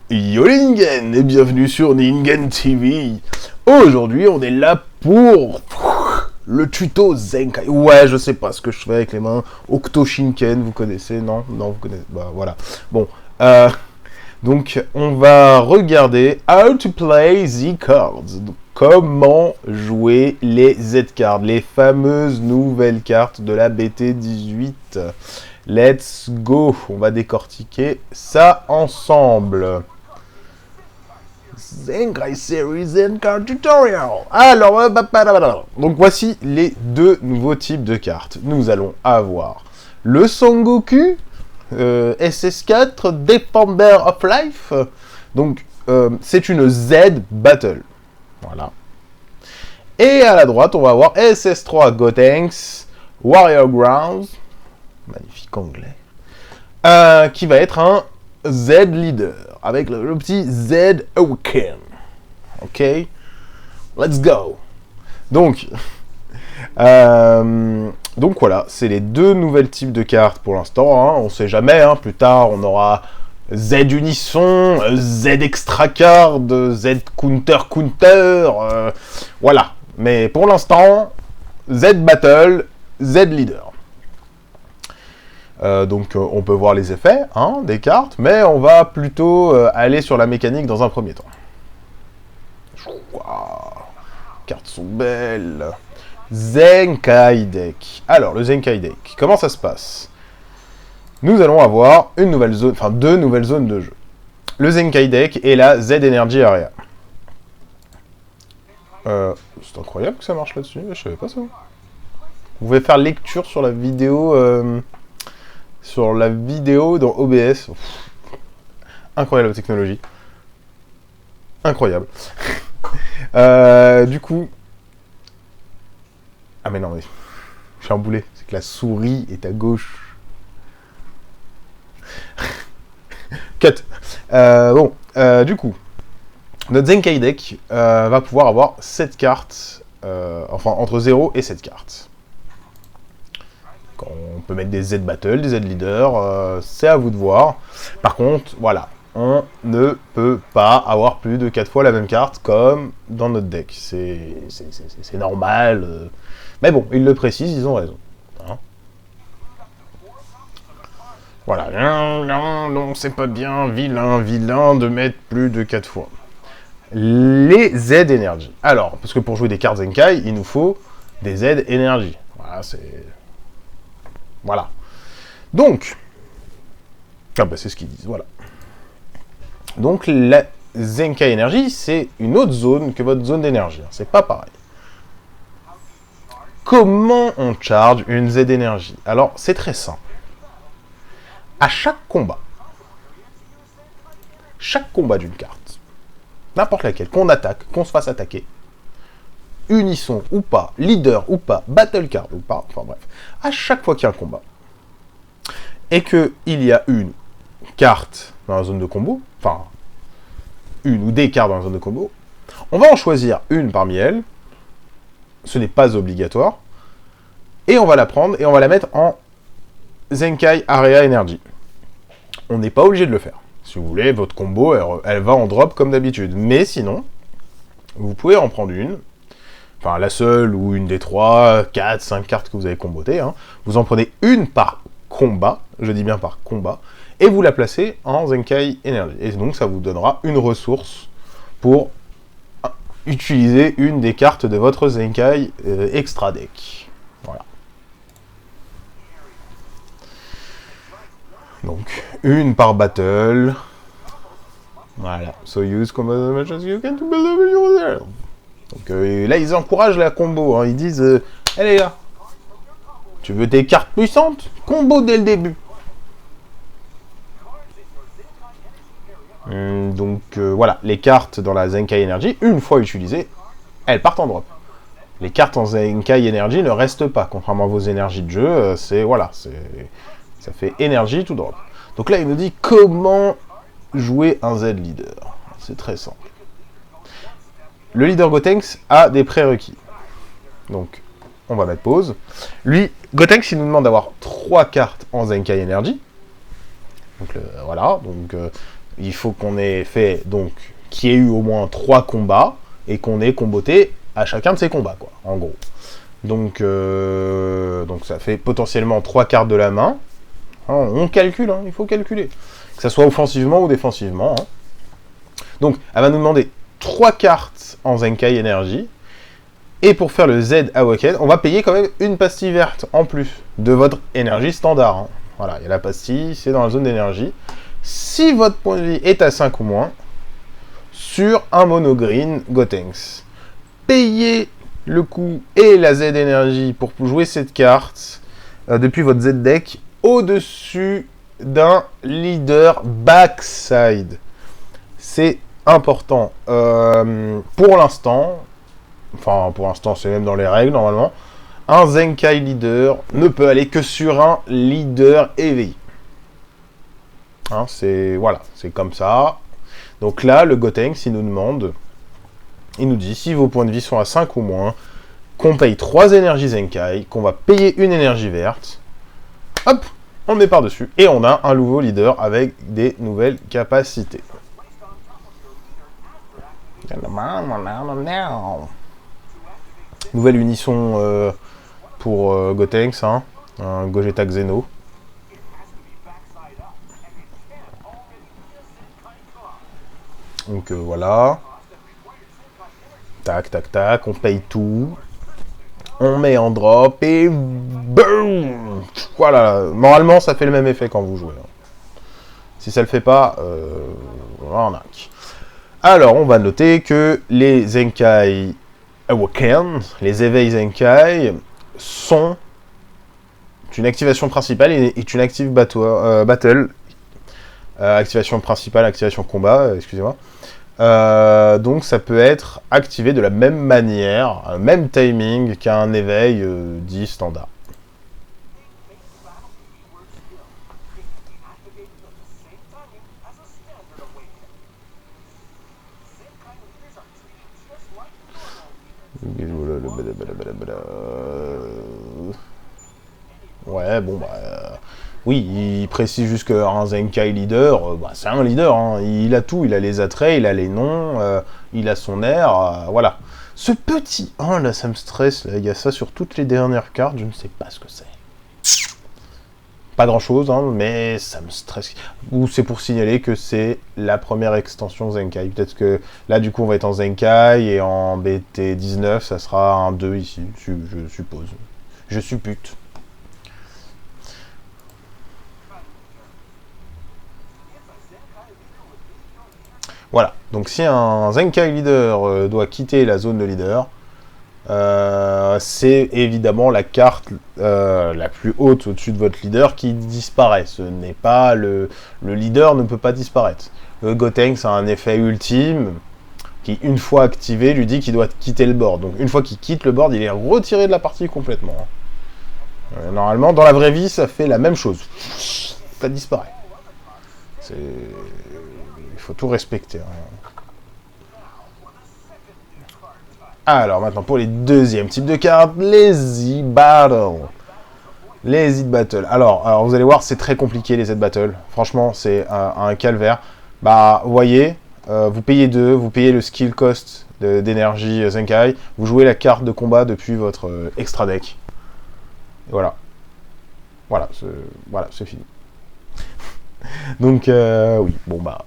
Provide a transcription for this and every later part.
Yo les Ningen et bienvenue sur Ningen TV. Aujourd'hui on est là pour le tuto Zenkai. Ouais, je sais pas ce que je fais avec les mains. Octoshinken, vous connaissez? Non, vous connaissez. Bah voilà. Bon, donc on va regarder How to play Z cards. Donc, comment jouer les Z cards, les fameuses nouvelles cartes de la BT18. Let's go. On va décortiquer ça ensemble. Zenkai Series Zen-Card Tutorial. Alors, donc voici les deux nouveaux types de cartes. Nous allons avoir le Son Goku SS4 Defender of Life. Donc, c'est une Z Battle. Voilà. Et à la droite, on va avoir SS3 Gotenks Warrior Grounds. Magnifique anglais. Qui va être un Z Leader. Avec le petit Z Awaken. Ok. Let's go. Donc voilà, c'est les deux nouvelles types de cartes pour l'instant. Hein. On sait jamais. Hein. Plus tard, on aura Z Unisson, Z Extra Card, Z Counter. Voilà. Mais pour l'instant, Z Battle, Z Leader. Donc on peut voir les effets des cartes, mais on va plutôt aller sur la mécanique dans un premier temps. Wow. Cartes sont belles. Zenkai Deck. Alors le Zenkai Deck, comment ça se passe? Nous allons avoir une nouvelle zone, enfin deux nouvelles zones de jeu. Le Zenkai Deck et la Z Energy Area. C'est incroyable que ça marche là-dessus, je savais pas ça. Vous pouvez faire lecture sur la vidéo... dans OBS. Incroyable technologie. Incroyable. Du coup... Ah mais non, mais... je suis emboulé. C'est que la souris est à gauche. Cut. Du coup... Notre Zenkai Deck va pouvoir avoir 7 cartes. Enfin, entre 0 et 7 cartes. On peut mettre des Z Battle, des Z Leader, c'est à vous de voir. Par contre, voilà, on ne peut pas avoir plus de 4 fois la même carte comme dans notre deck. C'est normal. Mais bon, ils le précisent, ils ont raison. Hein, voilà, non, c'est pas bien, vilain de mettre plus de 4 fois. Les Z Energy. Alors, parce que pour jouer des cartes Zenkai, il nous faut des Z Energy. Voilà, c'est... Voilà. Donc, c'est ce qu'ils disent, voilà. Donc, la Zenkai Energy, c'est une autre zone que votre zone d'énergie. C'est pas pareil. Comment on charge une Z Energy? Alors, c'est très simple. À chaque combat d'une carte, n'importe laquelle, qu'on attaque, qu'on se fasse attaquer, Unisson ou pas, Leader ou pas, Battle Card ou pas, enfin bref, à chaque fois qu'il y a un combat, et qu'il y a une carte dans la zone de combo, enfin, une ou des cartes dans la zone de combo, on va en choisir une parmi elles, ce n'est pas obligatoire, et on va la prendre et on va la mettre en Zenkai Area Energy. On n'est pas obligé de le faire. Si vous voulez, votre combo, elle va en drop comme d'habitude. Mais sinon, vous pouvez en prendre une, enfin la seule ou une des 3, 4, 5 cartes que vous avez combotées. Hein. Vous en prenez une par combat, je dis bien par combat, et vous la placez en Zenkai Energy. Et donc ça vous donnera une ressource pour utiliser une des cartes de votre Zenkai Extra Deck. Voilà. Donc, une par battle. Voilà. So use combat as much as you can to build up your there. Donc là, ils encouragent la combo. Hein. Ils disent, hé les gars, tu veux des cartes puissantes? Combo dès le début. Voilà, les cartes dans la Zenkai Energy, une fois utilisées, elles partent en drop. Les cartes en Zenkai Energy ne restent pas, contrairement à vos énergies de jeu, ça fait énergie tout drop. Donc là, il nous dit comment jouer un Z Leader. C'est très simple. Le Leader Gotenks a des prérequis. Donc, on va mettre pause. Lui, Gotenks, il nous demande d'avoir 3 cartes en Zenkai Energy. Donc, voilà. Donc, il faut qu'on ait fait, donc, qu'il y ait eu au moins 3 combats, et qu'on ait comboté à chacun de ces combats, quoi, en gros. Donc ça fait potentiellement 3 cartes de la main. On calcule, hein, il faut calculer. Que ça soit offensivement ou défensivement. Hein. Donc, elle va nous demander 3 cartes en Zenkai énergie. Et pour faire le Z Awaken, on va payer quand même une pastille verte en plus de votre énergie standard. Hein. Voilà, il y a la pastille, c'est dans la zone d'énergie. Si votre point de vie est à 5 ou moins, sur un mono green Gotenks. Payez le coût et la Z énergie pour jouer cette carte depuis votre Z deck au-dessus d'un leader backside. C'est important. Pour l'instant, c'est même dans les règles normalement, un Zenkai leader ne peut aller que sur un leader éveillé. Hein, c'est comme ça. Donc là, le Gotenks, il nous dit, si vos points de vie sont à 5 ou moins, qu'on paye 3 énergies Zenkai, qu'on va payer une énergie verte, hop, on met par-dessus, et on a un nouveau leader avec des nouvelles capacités. Nouvelle unisson pour Gotenks, hein, un Gogeta Xeno. Donc voilà. Tac, tac, tac, on paye tout. On met en drop et boum. Voilà, normalement ça fait le même effet quand vous jouez. Si ça le fait pas, on a. Alors, on va noter que les Zenkai Awaken, les éveils Zenkai, sont une activation principale et une active battle. Activation principale, activation combat, excusez-moi. Donc ça peut être activé de la même manière, même timing qu'un éveil dit standard. Ouais, bon, oui, il précise juste qu'un Zenkai leader, c'est un leader, hein. Il a tout, il a les attraits, il a les noms, il a son air, voilà. Ce petit... Oh là, ça me stresse, là. Il y a ça sur toutes les dernières cartes, je ne sais pas ce que c'est. Pas grand chose, hein, mais ça me stresse. Ou c'est pour signaler que c'est la première extension Zenkai. Peut-être que là, du coup, on va être en Zenkai et en BT19, ça sera un 2 ici, je suppose. Je suppute. Voilà, donc si un Zenkai leader doit quitter la zone de leader, c'est évidemment la carte la plus haute au-dessus de votre leader qui disparaît. Ce n'est pas le leader ne peut pas disparaître. Le Gotenks a un effet ultime qui, une fois activé, lui dit qu'il doit quitter le board. Donc une fois qu'il quitte le board, il est retiré de la partie complètement. Normalement, dans la vraie vie, ça fait la même chose. Ça disparaît. Il faut tout respecter. Hein. Alors maintenant pour les deuxièmes types de cartes, les Z-Battle. Les Z-Battle. Alors vous allez voir, c'est très compliqué les Z-Battle. Franchement, c'est un calvaire. Bah, vous voyez, vous payez 2, vous payez le skill cost d'énergie Zenkai, vous jouez la carte de combat depuis votre extra deck. Et voilà. Voilà, c'est fini. Donc, oui, bon bah...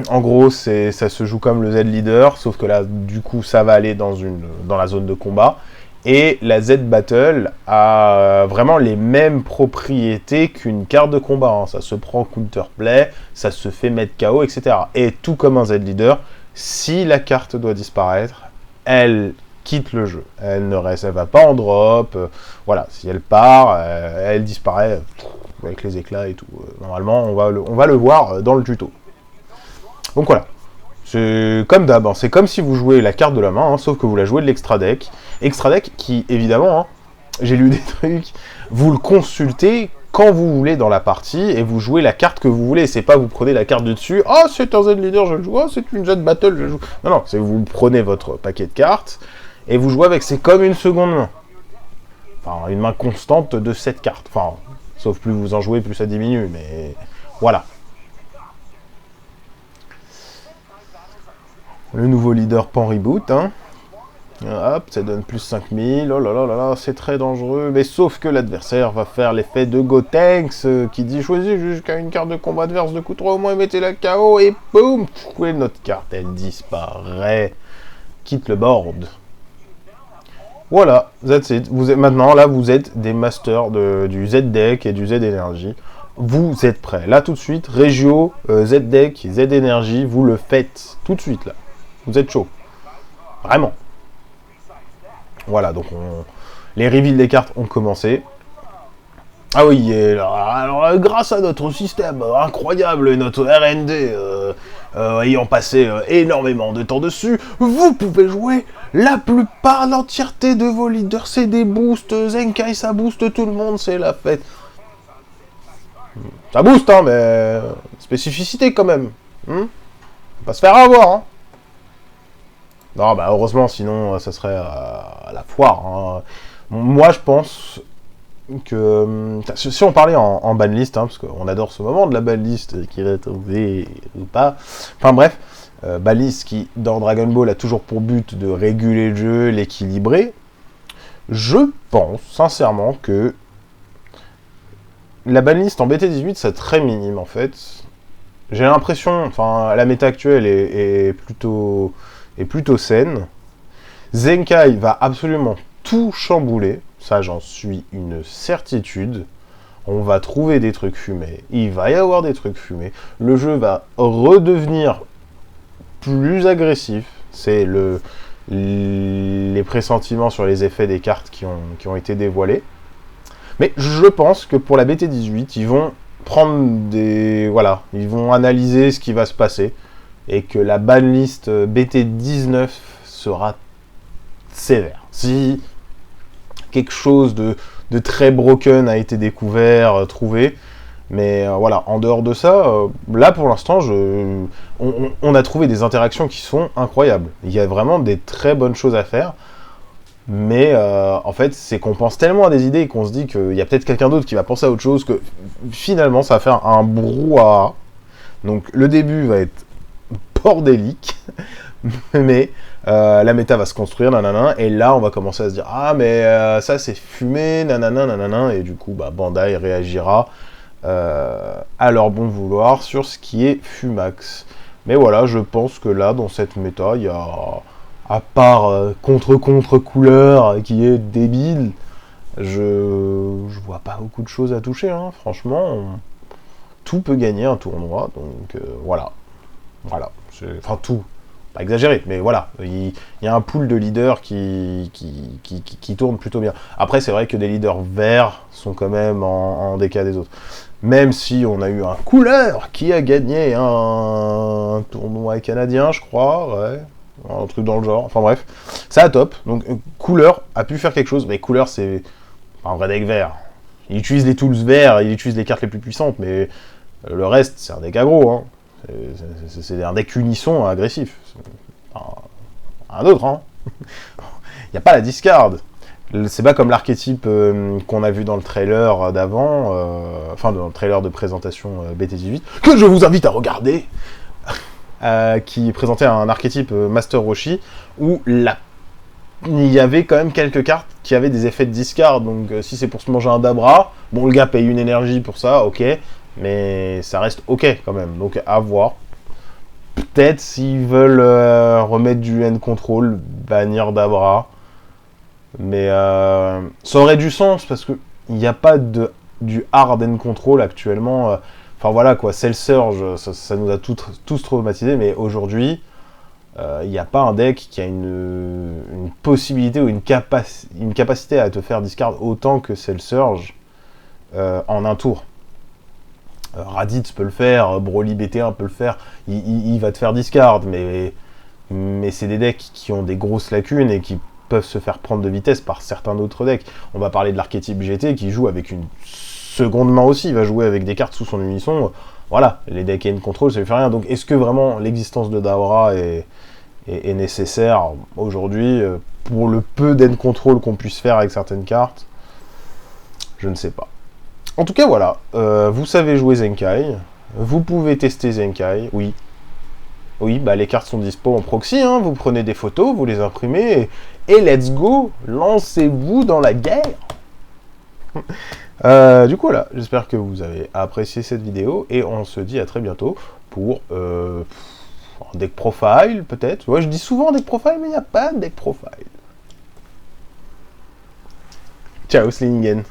En gros, ça se joue comme le Z leader, sauf que là, du coup, ça va aller dans la zone de combat. Et la Z battle a vraiment les mêmes propriétés qu'une carte de combat. Hein. Ça se prend counterplay, ça se fait mettre KO, etc. Et tout comme un Z leader, si la carte doit disparaître, elle quitte le jeu. Elle va pas en drop. Voilà, si elle part, elle disparaît avec les éclats et tout. Normalement, on va le voir dans le tuto. Donc voilà, c'est comme d'hab, hein. C'est comme si vous jouez la carte de la main, hein, sauf que vous la jouez de l'extra deck. Extra deck qui, évidemment, hein, j'ai lu des trucs, vous le consultez quand vous voulez dans la partie et vous jouez la carte que vous voulez. C'est pas vous prenez la carte de dessus, ah oh, c'est un Z leader, je le joue, oh c'est une Z battle, je le joue. Non, non, c'est vous prenez votre paquet de cartes et vous jouez avec, c'est comme une seconde main. Enfin, une main constante de cette carte. Enfin, sauf plus vous en jouez, plus ça diminue, mais voilà. Le nouveau leader Pan Reboot, hein. Hop, ça donne plus 5000. Oh là là là là, c'est très dangereux. Mais sauf que l'adversaire va faire l'effet de Gotenks qui dit choisissez jusqu'à une carte de combat adverse de coup 3 au moins, mettez-la KO et boum, et notre carte, elle disparaît. Quitte le board. Voilà, that's it. Vous êtes, maintenant, là, vous êtes des masters du Z-Deck et du Z-Energy. Vous êtes prêts. Là, tout de suite, Regio, Z-Deck, Z-Energy, vous le faites. Tout de suite, là. Vous êtes chaud. Vraiment. Voilà, donc les reveals des cartes ont commencé. Ah oui, et alors, grâce à notre système incroyable et notre R&D ayant passé énormément de temps dessus, vous pouvez jouer la plupart, l'entièreté de vos leaders. C'est des boosts, Zenkai, ça booste tout le monde, c'est la fête. Ça booste, hein, mais spécificité quand même. Faut pas se faire avoir, hein. Non, bah heureusement, sinon ça serait à la foire. Hein. Moi, je pense que si on parlait en banlist, hein, parce qu'on adore ce moment de la banlist qui va tomber ou pas. Enfin bref, banlist qui dans Dragon Ball a toujours pour but de réguler le jeu, l'équilibrer. Je pense sincèrement que la banlist en BT18 c'est très minime en fait. J'ai l'impression, enfin la méta actuelle est plutôt saine. Zenkai va absolument tout chambouler, ça j'en suis une certitude. On va trouver des trucs fumés, il va y avoir des trucs fumés. Le jeu va redevenir plus agressif. C'est les pressentiments sur les effets des cartes qui ont été dévoilés. Mais je pense que pour la BT18, ils vont prendre des... Voilà, ils vont analyser ce qui va se passer. Et que la banlist BT19 sera sévère. Si quelque chose de très broken a été découvert, trouvé, mais voilà, en dehors de ça, là pour l'instant, on a trouvé des interactions qui sont incroyables. Il y a vraiment des très bonnes choses à faire, mais en fait, c'est qu'on pense tellement à des idées et qu'on se dit qu'il y a peut-être quelqu'un d'autre qui va penser à autre chose, que finalement, ça va faire un brouhaha. Donc le début va être bordélique, mais la méta va se construire, nanana, et là on va commencer à se dire ah mais ça c'est fumé, nanana, nanana, et du coup bah, Bandai réagira à leur bon vouloir sur ce qui est Fumax. Mais voilà, je pense que là dans cette méta, il y a, à part contre couleur qui est débile, je vois pas beaucoup de choses à toucher, hein. Franchement, tout peut gagner un tournoi, donc voilà. Voilà, enfin tout, pas exagéré, mais voilà, il y a un pool de leaders qui tourne plutôt bien. Après, c'est vrai que des leaders verts sont quand même en déca des autres. Même si on a eu un couleur qui a gagné un tournoi canadien, je crois, ouais, un truc dans le genre, enfin bref, ça a top. Donc couleur a pu faire quelque chose, mais couleur c'est un vrai deck vert. Il utilise les tools verts, il utilise les cartes les plus puissantes, mais le reste c'est un deck aggro, hein. C'est un deck unisson agressif. Un autre, hein. Il n'y a pas la discard. C'est pas comme l'archétype qu'on a vu dans le trailer d'avant, enfin dans le trailer de présentation BT18, que je vous invite à regarder, qui présentait un archétype Master Roshi, où il y avait quand même quelques cartes qui avaient des effets de discard, donc si c'est pour se manger un Dabra, bon le gars paye une énergie pour ça, ok, mais ça reste ok quand même, donc à voir. Peut-être s'ils veulent remettre du end control, bannir Dabra, mais ça aurait du sens parce que il n'y a pas du hard end control actuellement. Enfin voilà quoi, Cell Surge, ça nous a tous traumatisés, mais aujourd'hui, il n'y a pas un deck qui a une possibilité ou une capacité à te faire discard autant que Cell Surge en un tour. Raditz peut le faire, Broly BT1 peut le faire, il va te faire discard, mais c'est des decks qui ont des grosses lacunes et qui peuvent se faire prendre de vitesse par certains autres decks. On va parler de l'archétype GT qui joue avec une seconde main aussi, il va jouer avec des cartes sous son unisson. Voilà, les decks end control, ça lui fait rien. Donc est-ce que vraiment l'existence de Dabra est nécessaire aujourd'hui pour le peu d'end control qu'on puisse faire avec certaines cartes? Je ne sais pas. En tout cas, voilà, vous savez jouer Zenkai, vous pouvez tester Zenkai, oui. Oui, bah les cartes sont dispo en proxy, hein. Vous prenez des photos, vous les imprimez, et let's go, lancez-vous dans la guerre. Du coup, voilà, j'espère que vous avez apprécié cette vidéo, et on se dit à très bientôt pour un deck profile, peut-être. Ouais, je dis souvent deck profile, mais il n'y a pas de deck profile. Ciao, Slingen.